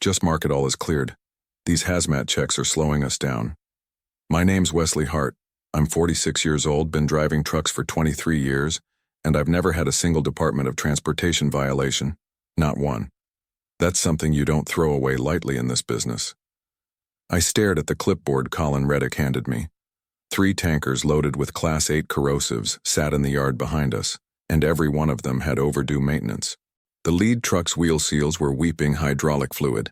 Just mark it all as cleared. These hazmat checks are slowing us down. My name's Wesley Hart. I'm 46 years old, been driving trucks for 23 years, and I've never had a single Department of Transportation violation. Not one. That's something you don't throw away lightly in this business. I stared at the clipboard Colin Reddick handed me. 3 tankers loaded with Class 8 corrosives sat in the yard behind us, and every one of them had overdue maintenance. The lead truck's wheel seals were weeping hydraulic fluid.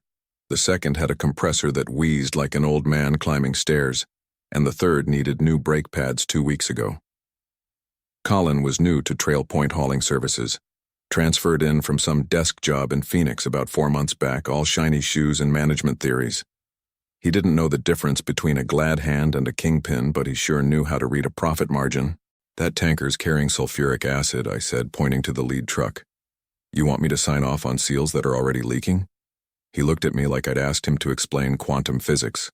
The second had a compressor that wheezed like an old man climbing stairs, and the third needed new brake pads 2 weeks ago. Colin was new to Trail Point hauling services, transferred in from some desk job in Phoenix about 4 months back, all shiny shoes and management theories. He didn't know the difference between a glad hand and a kingpin, but he sure knew how to read a profit margin. That tanker's carrying sulfuric acid, I said, pointing to the lead truck. You want me to sign off on seals that are already leaking? He looked at me like I'd asked him to explain quantum physics.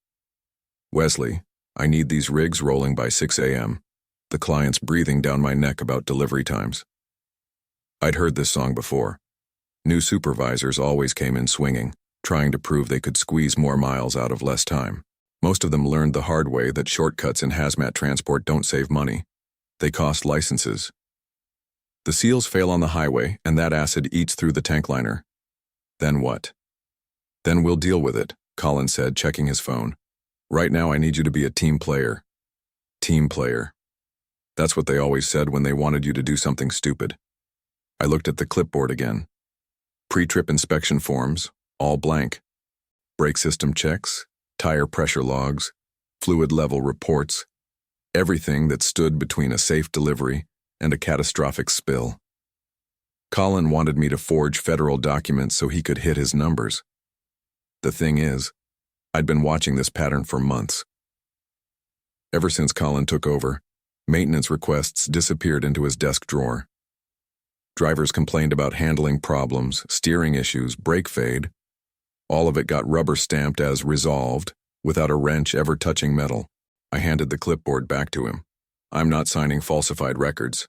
Wesley, I need these rigs rolling by 6 a.m. The client's breathing down my neck about delivery times. I'd heard this song before. New supervisors always came in swinging, trying to prove they could squeeze more miles out of less time. Most of them learned the hard way that shortcuts in hazmat transport don't save money. They cost licenses. The seals fail on the highway, and that acid eats through the tank liner. Then what? Then we'll deal with it, Colin said, checking his phone. Right now I need you to be a team player. Team player. That's what they always said when they wanted you to do something stupid. I looked at the clipboard again. Pre-trip inspection forms, all blank. Brake system checks, tire pressure logs, fluid level reports, everything that stood between a safe delivery and a catastrophic spill. Colin wanted me to forge federal documents so he could hit his numbers. The thing is, I'd been watching this pattern for months. Ever since Colin took over, maintenance requests disappeared into his desk drawer. Drivers complained about handling problems, steering issues, brake fade. All of it got rubber stamped as resolved, without a wrench ever touching metal. I handed the clipboard back to him. I'm not signing falsified records.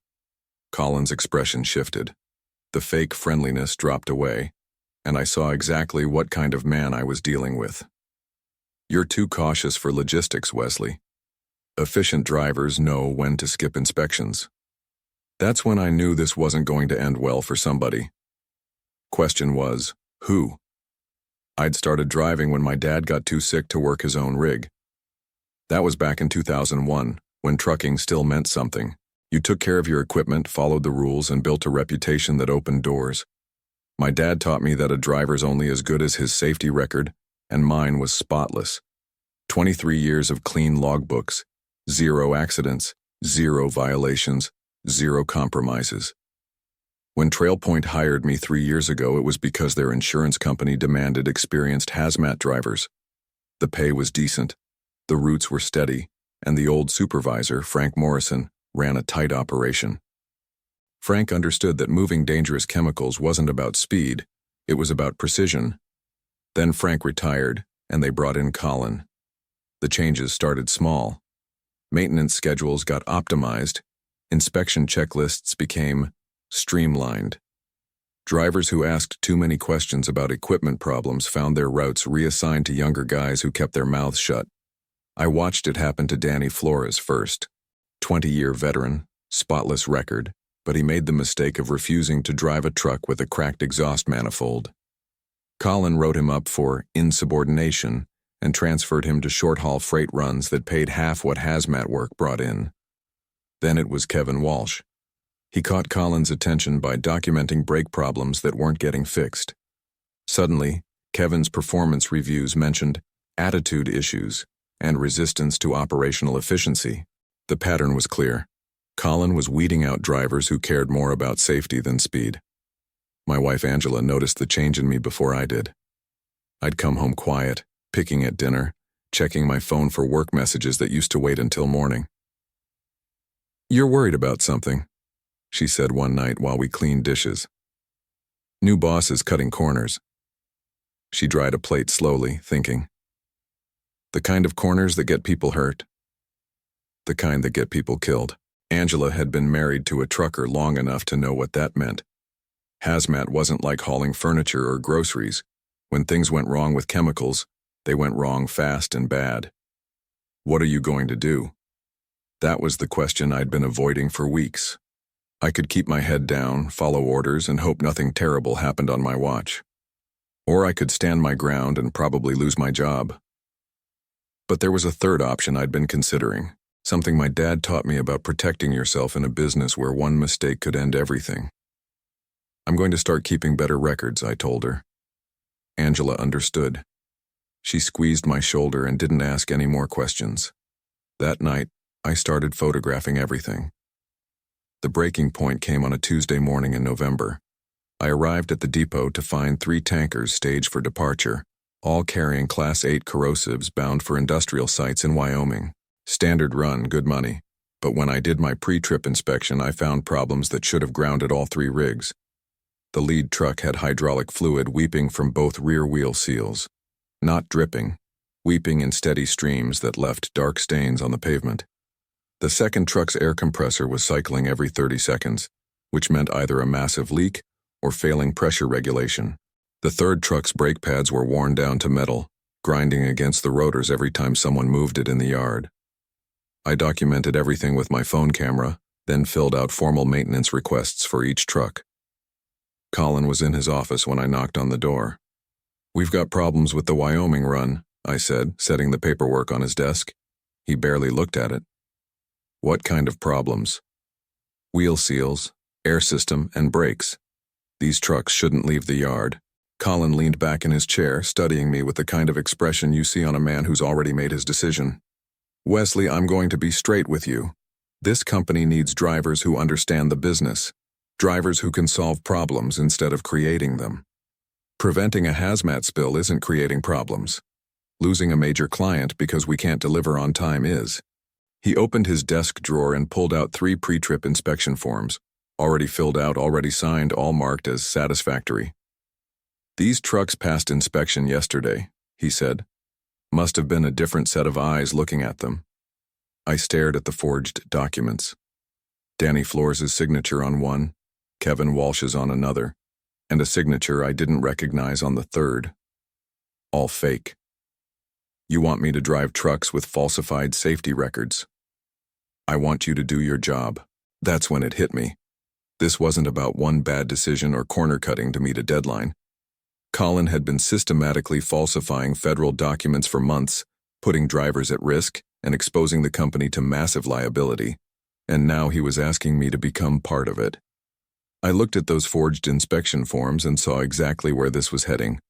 Colin's expression shifted. The fake friendliness dropped away, and I saw exactly what kind of man I was dealing with. You're too cautious for logistics, Wesley. Efficient drivers know when to skip inspections. That's when I knew this wasn't going to end well for somebody. Question was, who? I'd started driving when my dad got too sick to work his own rig. That was back in 2001, when trucking still meant something. You took care of your equipment, followed the rules, and built a reputation that opened doors. My dad taught me that a driver's only as good as his safety record, and mine was spotless. 23 years of clean logbooks, 0 accidents, 0 violations, 0 compromises. When Trail Point hired me 3 years ago, it was because their insurance company demanded experienced hazmat drivers. The pay was decent, the routes were steady, and the old supervisor, Frank Morrison, ran a tight operation. Frank understood that moving dangerous chemicals wasn't about speed, it was about precision. Then Frank retired, and they brought in Colin. The changes started small. Maintenance schedules got optimized, inspection checklists became streamlined. Drivers who asked too many questions about equipment problems found their routes reassigned to younger guys who kept their mouths shut. I watched it happen to Danny Flores first. 20-year veteran, spotless record, but he made the mistake of refusing to drive a truck with a cracked exhaust manifold. Colin wrote him up for insubordination and transferred him to short-haul freight runs that paid half what hazmat work brought in. Then it was Kevin Walsh. He caught Colin's attention by documenting brake problems that weren't getting fixed. Suddenly, Kevin's performance reviews mentioned attitude issues and resistance to operational efficiency. The pattern was clear. Colin was weeding out drivers who cared more about safety than speed. My wife Angela noticed the change in me before I did. I'd come home quiet, picking at dinner, checking my phone for work messages that used to wait until morning. "You're worried about something," she said one night while we cleaned dishes. "New boss is cutting corners." She dried a plate slowly, thinking. "The kind of corners that get people hurt. The kind that get people killed." Angela had been married to a trucker long enough to know what that meant. Hazmat wasn't like hauling furniture or groceries. When things went wrong with chemicals, they went wrong fast and bad. What are you going to do? That was the question I'd been avoiding for weeks. I could keep my head down, follow orders, and hope nothing terrible happened on my watch. Or I could stand my ground and probably lose my job. But there was a third option I'd been considering, something my dad taught me about protecting yourself in a business where one mistake could end everything. I'm going to start keeping better records, I told her. Angela understood. She squeezed my shoulder and didn't ask any more questions. That night, I started photographing everything. The breaking point came on a Tuesday morning in November. I arrived at the depot to find 3 tankers staged for departure, all carrying Class 8 corrosives bound for industrial sites in Wyoming. Standard run, good money. But when I did my pre-trip inspection, I found problems that should have grounded all 3 rigs. The lead truck had hydraulic fluid weeping from both rear wheel seals. Not dripping, weeping in steady streams that left dark stains on the pavement. The second truck's air compressor was cycling every 30 seconds, which meant either a massive leak or failing pressure regulation. The third truck's brake pads were worn down to metal, grinding against the rotors every time someone moved it in the yard. I documented everything with my phone camera, then filled out formal maintenance requests for each truck. Colin was in his office when I knocked on the door. "We've got problems with the Wyoming run," I said, setting the paperwork on his desk. He barely looked at it. "What kind of problems?" "Wheel seals, air system, and brakes. These trucks shouldn't leave the yard." Colin leaned back in his chair, studying me with the kind of expression you see on a man who's already made his decision. "Wesley, I'm going to be straight with you. This company needs drivers who understand the business, drivers who can solve problems instead of creating them. Preventing a hazmat spill isn't creating problems. Losing a major client because we can't deliver on time is." He opened his desk drawer and pulled out 3 pre-trip inspection forms, already filled out, already signed, all marked as satisfactory. "These trucks passed inspection yesterday," he said. "Must have been a different set of eyes looking at them." I stared at the forged documents. Danny Flores' signature on one, Kevin Walsh's on another, and a signature I didn't recognize on the third. All fake. "You want me to drive trucks with falsified safety records. I want you to do your job." That's when it hit me. This wasn't about one bad decision or corner cutting to meet a deadline. Colin had been systematically falsifying federal documents for months, putting drivers at risk and exposing the company to massive liability, and now he was asking me to become part of it. I looked at those forged inspection forms and saw exactly where this was heading.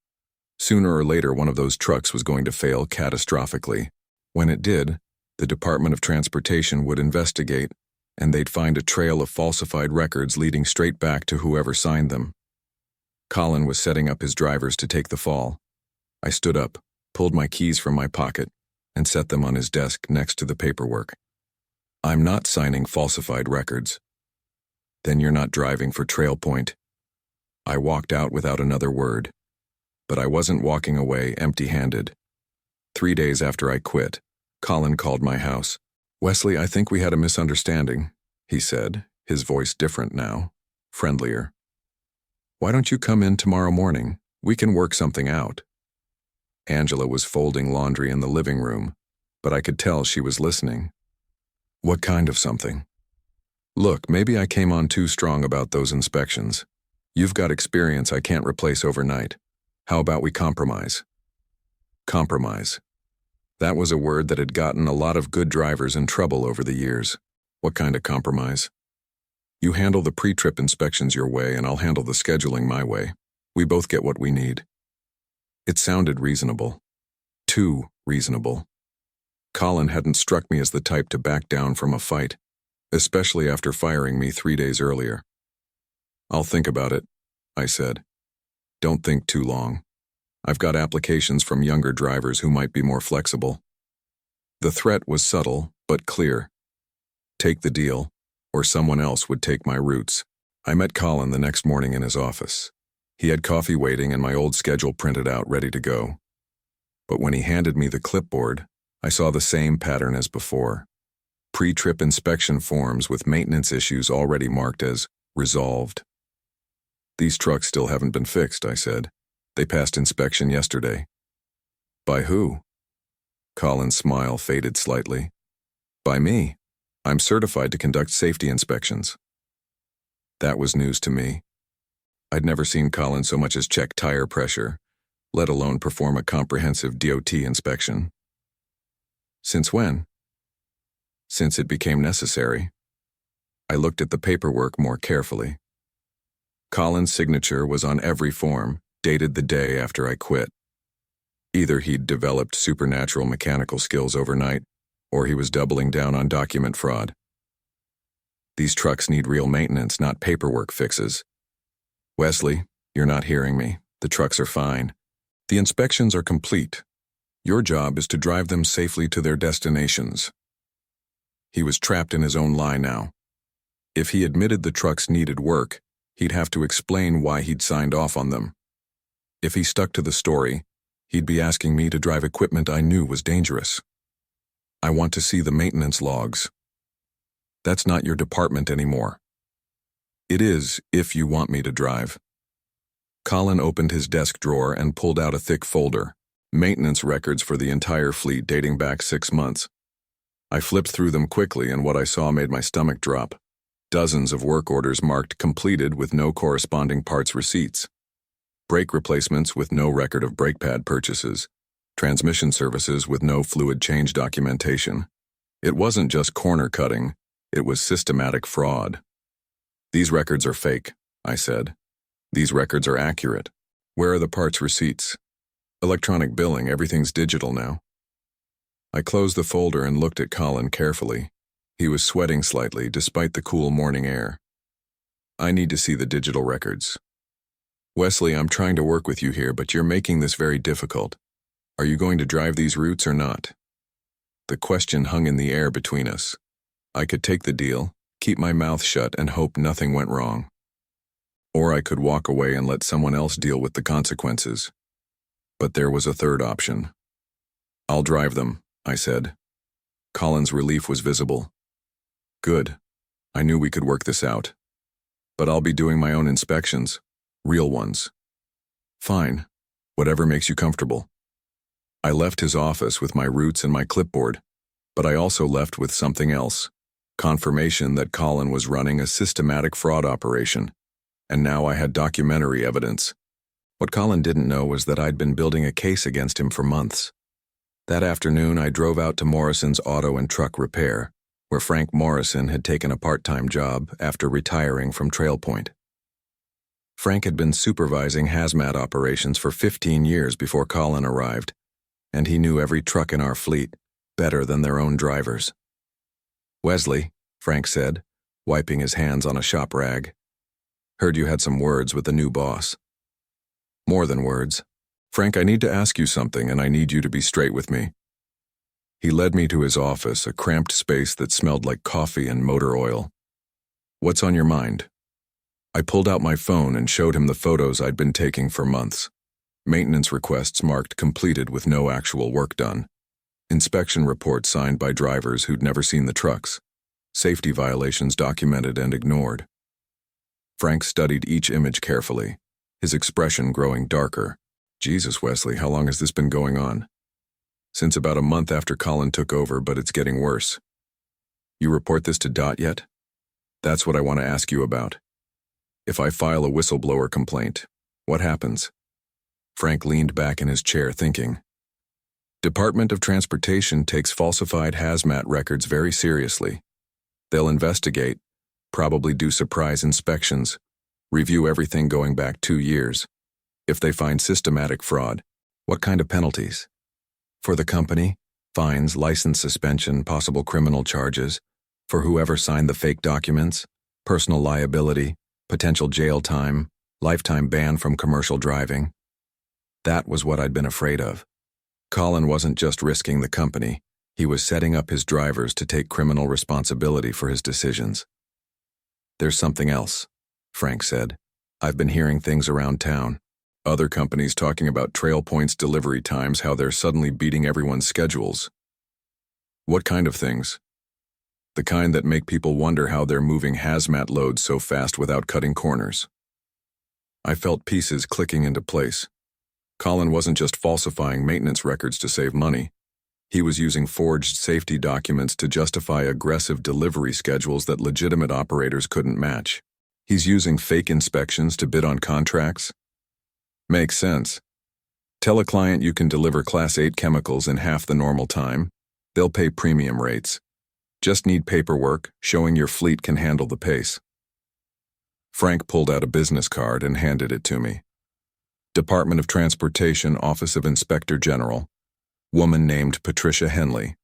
Sooner or later, one of those trucks was going to fail catastrophically. When it did, the Department of Transportation would investigate, and they'd find a trail of falsified records leading straight back to whoever signed them. Colin was setting up his drivers to take the fall. I stood up, pulled my keys from my pocket, and set them on his desk next to the paperwork. "I'm not signing falsified records." "Then you're not driving for Trail Point." I walked out without another word. But I wasn't walking away empty-handed. 3 days after I quit, Colin called my house. "Wesley, I think we had a misunderstanding," he said, his voice different now, friendlier. "Why don't you come in tomorrow morning? We can work something out." Angela was folding laundry in the living room, but I could tell she was listening. "What kind of something?" "Look, maybe I came on too strong about those inspections. You've got experience I can't replace overnight. How about we compromise?" Compromise. That was a word that had gotten a lot of good drivers in trouble over the years. What kind of compromise? "You handle the pre-trip inspections your way and I'll handle the scheduling my way. We both get what we need." It sounded reasonable. Too reasonable. Colin hadn't struck me as the type to back down from a fight, especially after firing me 3 days earlier. "I'll think about it," I said. "Don't think too long. I've got applications from younger drivers who might be more flexible." The threat was subtle, but clear. Take the deal, or someone else would take my routes. I met Colin the next morning in his office. He had coffee waiting and my old schedule printed out ready to go. But when he handed me the clipboard, I saw the same pattern as before. Pre-trip inspection forms with maintenance issues already marked as resolved. "These trucks still haven't been fixed," I said. They passed inspection yesterday. By who? Colin's smile faded slightly. By me. I'm certified to conduct safety inspections. That was news to me. I'd never seen Colin so much as check tire pressure, let alone perform a comprehensive DOT inspection. Since when? Since it became necessary. I looked at the paperwork more carefully. Colin's signature was on every form, dated the day after I quit. Either he'd developed supernatural mechanical skills overnight, or he was doubling down on document fraud. These trucks need real maintenance, not paperwork fixes. Wesley, you're not hearing me. The trucks are fine. The inspections are complete. Your job is to drive them safely to their destinations. He was trapped in his own lie now. If he admitted the trucks needed work, he'd have to explain why he'd signed off on them. If he stuck to the story, he'd be asking me to drive equipment I knew was dangerous. I want to see the maintenance logs. That's not your department anymore. It is, if you want me to drive. Colin opened his desk drawer and pulled out a thick folder, maintenance records for the entire fleet dating back 6 months. I flipped through them quickly, and what I saw made my stomach drop. Dozens of work orders marked completed with no corresponding parts receipts. Brake replacements with no record of brake pad purchases. Transmission services with no fluid change documentation. It wasn't just corner cutting, it was systematic fraud. These records are fake, I said. These records are accurate. Where are the parts receipts? Electronic billing, everything's digital now. I closed the folder and looked at Colin carefully. He was sweating slightly despite the cool morning air. I need to see the digital records. Wesley, I'm trying to work with you here, but you're making this very difficult. Are you going to drive these routes or not? The question hung in the air between us. I could take the deal, keep my mouth shut, and hope nothing went wrong. Or I could walk away and let someone else deal with the consequences. But there was a third option. I'll drive them, I said. Colin's relief was visible. Good. I knew we could work this out. But I'll be doing my own inspections. Real ones. Fine. Whatever makes you comfortable. I left his office with my roots and my clipboard, but I also left with something else. Confirmation that Colin was running a systematic fraud operation, and now I had documentary evidence. What Colin didn't know was that I'd been building a case against him for months. That afternoon, I drove out to Morrison's auto and truck repair, where Frank Morrison had taken a part-time job after retiring from Trail Point. Frank had been supervising hazmat operations for 15 years before Colin arrived, and he knew every truck in our fleet better than their own drivers. Wesley, Frank said, wiping his hands on a shop rag. Heard you had some words with the new boss. More than words. Frank, I need to ask you something, and I need you to be straight with me. He led me to his office, a cramped space that smelled like coffee and motor oil. What's on your mind? I pulled out my phone and showed him the photos I'd been taking for months. Maintenance requests marked completed with no actual work done. Inspection reports signed by drivers who'd never seen the trucks. Safety violations documented and ignored. Frank studied each image carefully, his expression growing darker. Jesus, Wesley, how long has this been going on? Since about a month after Colin took over, but it's getting worse. You report this to DOT yet? That's what I want to ask you about. If I file a whistleblower complaint, what happens? Frank leaned back in his chair thinking. Department of Transportation takes falsified hazmat records very seriously. They'll investigate, probably do surprise inspections, review everything going back 2 years. If they find systematic fraud, what kind of penalties? For the company, fines, license suspension, possible criminal charges. For whoever signed the fake documents, personal liability, potential jail time, lifetime ban from commercial driving. That was what I'd been afraid of. Colin wasn't just risking the company, he was setting up his drivers to take criminal responsibility for his decisions. There's something else, Frank said. I've been hearing things around town. Other companies talking about Trail Point's delivery times, how they're suddenly beating everyone's schedules. What kind of things? The kind that make people wonder how they're moving hazmat loads so fast without cutting corners. I felt pieces clicking into place. Colin wasn't just falsifying maintenance records to save money. He was using forged safety documents to justify aggressive delivery schedules that legitimate operators couldn't match. He's using fake inspections to bid on contracts? Makes sense. Tell a client you can deliver Class 8 chemicals in half the normal time. They'll pay premium rates. Just need paperwork showing your fleet can handle the pace. Frank pulled out a business card and handed it to me. Department of Transportation, Office of Inspector General. Woman named Patricia Henley.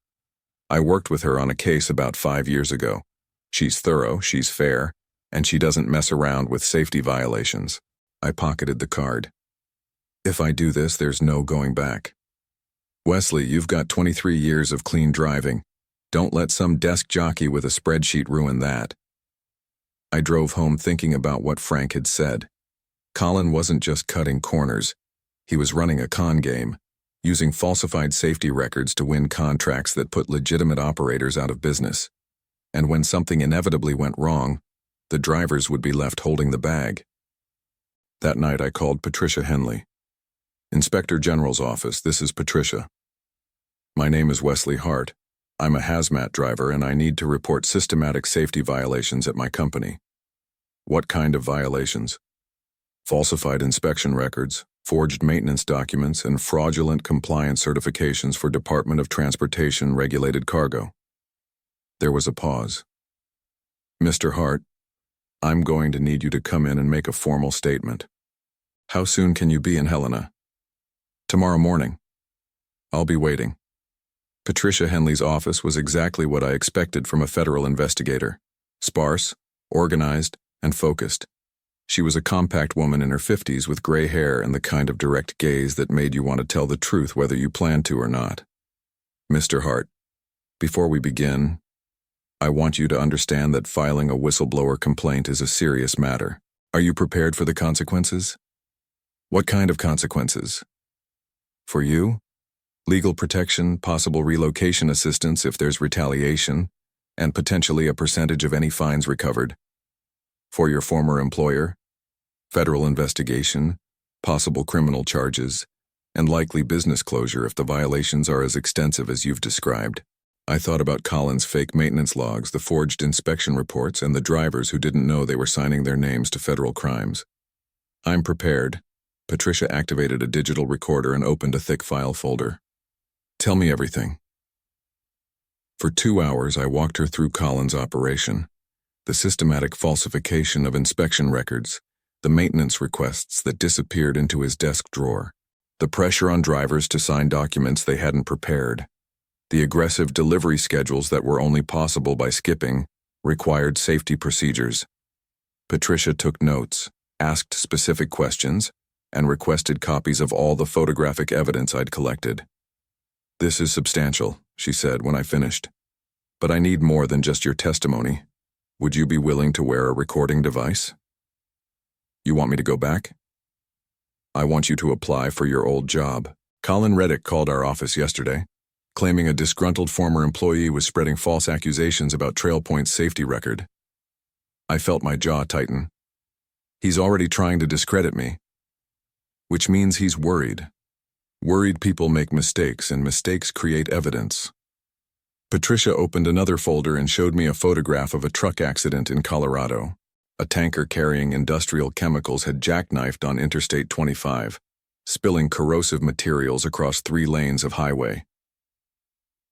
I worked with her on a case about 5 years ago. She's thorough, she's fair, and she doesn't mess around with safety violations. I pocketed the card. If I do this, there's no going back. Wesley, you've got 23 years of clean driving. Don't let some desk jockey with a spreadsheet ruin that. I drove home thinking about what Frank had said. Colin wasn't just cutting corners. He was running a con game, using falsified safety records to win contracts that put legitimate operators out of business. And when something inevitably went wrong, the drivers would be left holding the bag. That night I called Patricia Henley. Inspector General's office, this is Patricia. My name is Wesley Hart. I'm a hazmat driver and I need to report systematic safety violations at my company. What kind of violations? Falsified inspection records, forged maintenance documents, and fraudulent compliance certifications for Department of Transportation regulated cargo. There was a pause. Mr. Hart, I'm going to need you to come in and make a formal statement. How soon can you be in Helena? Tomorrow morning. I'll be waiting. Patricia Henley's office was exactly what I expected from a federal investigator. Sparse, organized, and focused. She was a compact woman in her 50s with gray hair and the kind of direct gaze that made you want to tell the truth whether you planned to or not. Mr. Hart, before we begin, I want you to understand that filing a whistleblower complaint is a serious matter. Are you prepared for the consequences? What kind of consequences? For you? Legal protection, possible relocation assistance if there's retaliation, and potentially a percentage of any fines recovered. For your former employer, federal investigation, possible criminal charges, and likely business closure if the violations are as extensive as you've described. I thought about Colin's fake maintenance logs, the forged inspection reports, and the drivers who didn't know they were signing their names to federal crimes. I'm prepared. Patricia activated a digital recorder and opened a thick file folder. Tell me everything. For 2 hours, I walked her through Colin's operation. The systematic falsification of inspection records, the maintenance requests that disappeared into his desk drawer, the pressure on drivers to sign documents they hadn't prepared, the aggressive delivery schedules that were only possible by skipping required safety procedures. Patricia took notes, asked specific questions, and requested copies of all the photographic evidence I'd collected. This is substantial, she said when I finished. But I need more than just your testimony. Would you be willing to wear a recording device? You want me to go back? I want you to apply for your old job. Colin Reddick called our office yesterday, claiming a disgruntled former employee was spreading false accusations about TrailPoint's safety record. I felt my jaw tighten. He's already trying to discredit me, which means he's worried. Worried people make mistakes, and mistakes create evidence. Patricia opened another folder and showed me a photograph of a truck accident in Colorado. A tanker carrying industrial chemicals had jackknifed on Interstate 25, spilling corrosive materials across 3 lanes of highway.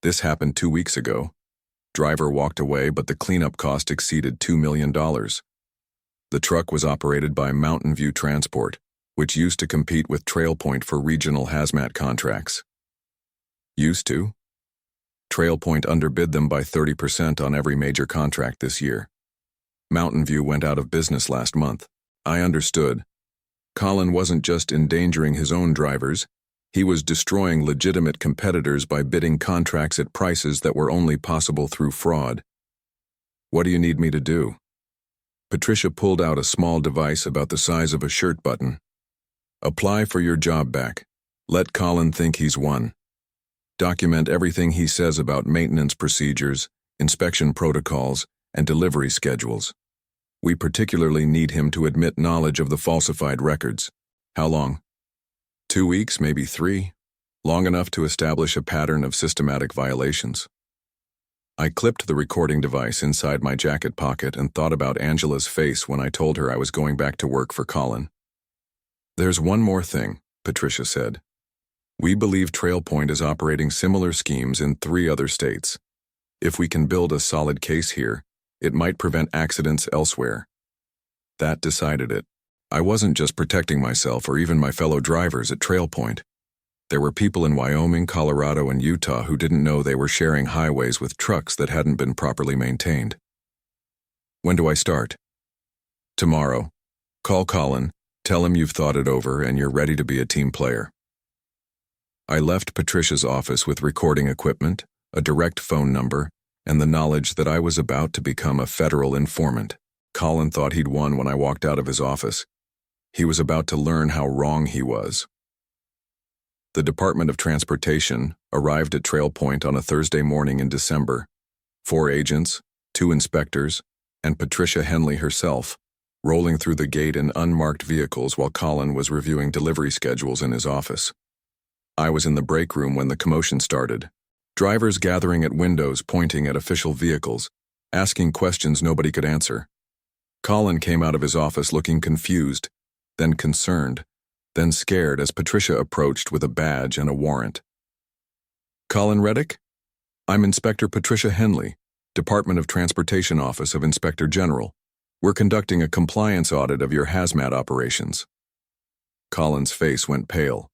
This happened 2 weeks ago. Driver walked away, but the cleanup cost exceeded $2 million. The truck was operated by Mountain View Transport, which used to compete with TrailPoint for regional hazmat contracts. Used to? TrailPoint underbid them by 30% on every major contract this year. Mountain View went out of business last month. I understood. Colin wasn't just endangering his own drivers, he was destroying legitimate competitors by bidding contracts at prices that were only possible through fraud. What do you need me to do? Patricia pulled out a small device about the size of a shirt button. Apply for your job back. Let Colin think he's won. Document everything he says about maintenance procedures, inspection protocols, and delivery schedules. We particularly need him to admit knowledge of the falsified records. How long? 2 weeks, maybe 3, long enough to establish a pattern of systematic violations. I clipped the recording device inside my jacket pocket and thought about Angela's face when I told her I was going back to work for Colin. "There's one more thing," Patricia said. "We believe TrailPoint is operating similar schemes in 3 other states. If we can build a solid case here, it might prevent accidents elsewhere." That decided it. I wasn't just protecting myself or even my fellow drivers at TrailPoint. There were people in Wyoming, Colorado, and Utah who didn't know they were sharing highways with trucks that hadn't been properly maintained. "When do I start?" "Tomorrow. Call Colin, tell him you've thought it over and you're ready to be a team player." I left Patricia's office with recording equipment, a direct phone number, and the knowledge that I was about to become a federal informant. Colin thought he'd won when I walked out of his office. He was about to learn how wrong he was. The Department of Transportation arrived at TrailPoint on a Thursday morning in December. 4 agents, 2 inspectors, and Patricia Henley herself, rolling through the gate in unmarked vehicles while Colin was reviewing delivery schedules in his office. I was in the break room when the commotion started. Drivers gathering at windows pointing at official vehicles, asking questions nobody could answer. Colin came out of his office looking confused, then concerned, then scared as Patricia approached with a badge and a warrant. "Colin Reddick? I'm Inspector Patricia Henley, Department of Transportation Office of Inspector General. We're conducting a compliance audit of your hazmat operations." Colin's face went pale.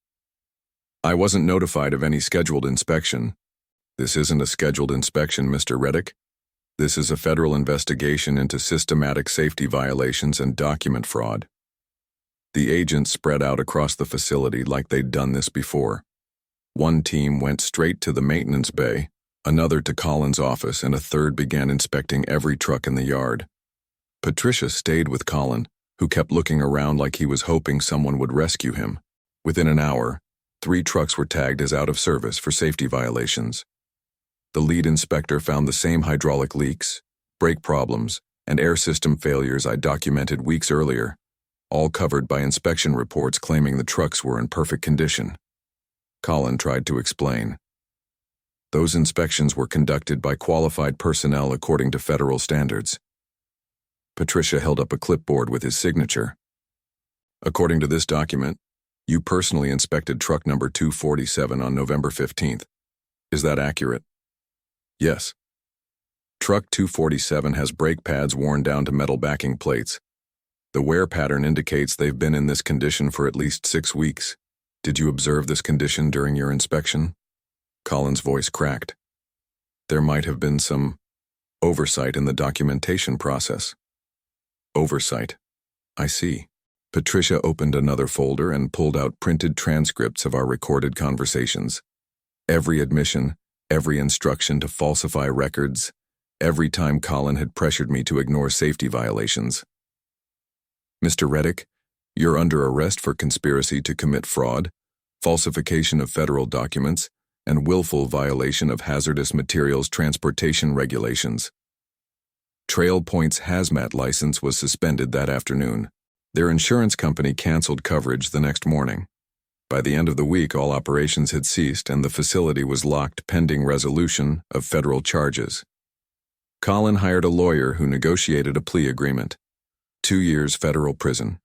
"I wasn't notified of any scheduled inspection." "This isn't a scheduled inspection, Mr. Reddick. This is a federal investigation into systematic safety violations and document fraud." The agents spread out across the facility like they'd done this before. One team went straight to the maintenance bay, another to Colin's office, and a third began inspecting every truck in the yard. Patricia stayed with Colin, who kept looking around like he was hoping someone would rescue him. Within an hour, 3 trucks were tagged as out of service for safety violations. The lead inspector found the same hydraulic leaks, brake problems, and air system failures I documented weeks earlier, all covered by inspection reports claiming the trucks were in perfect condition. Colin tried to explain. Those inspections were conducted by qualified personnel according to federal standards. Patricia held up a clipboard with his signature. "According to this document, you personally inspected truck number 247 on November 15th. Is that accurate?" "Yes." "Truck 247 has brake pads worn down to metal backing plates. The wear pattern indicates they've been in this condition for at least 6 weeks. Did you observe this condition during your inspection?" Colin's voice cracked. "There might have been some oversight in the documentation process." "Oversight. I see." Patricia opened another folder and pulled out printed transcripts of our recorded conversations. Every admission, every instruction to falsify records, every time Colin had pressured me to ignore safety violations. "Mr. Reddick, you're under arrest for conspiracy to commit fraud, falsification of federal documents, and willful violation of hazardous materials transportation regulations." TrailPoint's hazmat license was suspended that afternoon. Their insurance company canceled coverage the next morning. By the end of the week, all operations had ceased and the facility was locked pending resolution of federal charges. Colin hired a lawyer who negotiated a plea agreement. 2 years federal prison,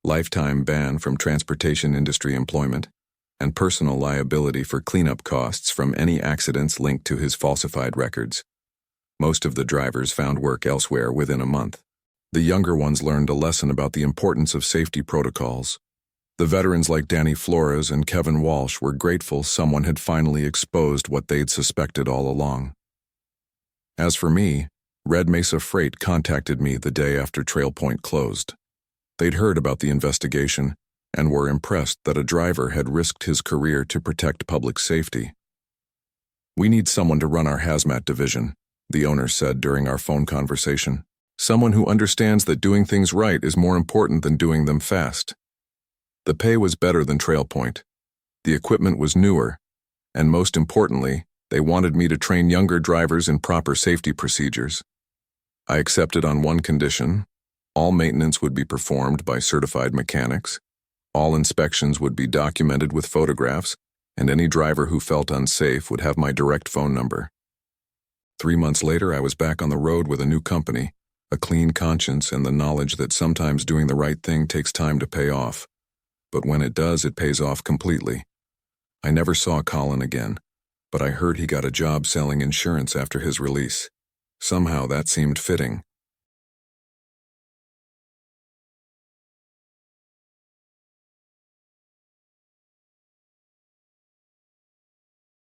lifetime ban from transportation industry employment, and personal liability for cleanup costs from any accidents linked to his falsified records. Most of the drivers found work elsewhere within a month. The younger ones learned a lesson about the importance of safety protocols. The veterans like Danny Flores and Kevin Walsh were grateful someone had finally exposed what they'd suspected all along. As for me, Red Mesa Freight contacted me the day after TrailPoint closed. They'd heard about the investigation and were impressed that a driver had risked his career to protect public safety. "We need someone to run our hazmat division," the owner said during our phone conversation. "Someone who understands that doing things right is more important than doing them fast." The pay was better than TrailPoint. The equipment was newer, and most importantly, they wanted me to train younger drivers in proper safety procedures. I accepted on one condition: all maintenance would be performed by certified mechanics, All inspections would be documented with photographs, and any driver who felt unsafe would have my direct phone number. 3 months later, I was back on the road with a new company, a clean conscience, and the knowledge that sometimes doing the right thing takes time to pay off. But when it does, it pays off completely. I never saw Colin again, but I heard he got a job selling insurance after his release. Somehow that seemed fitting.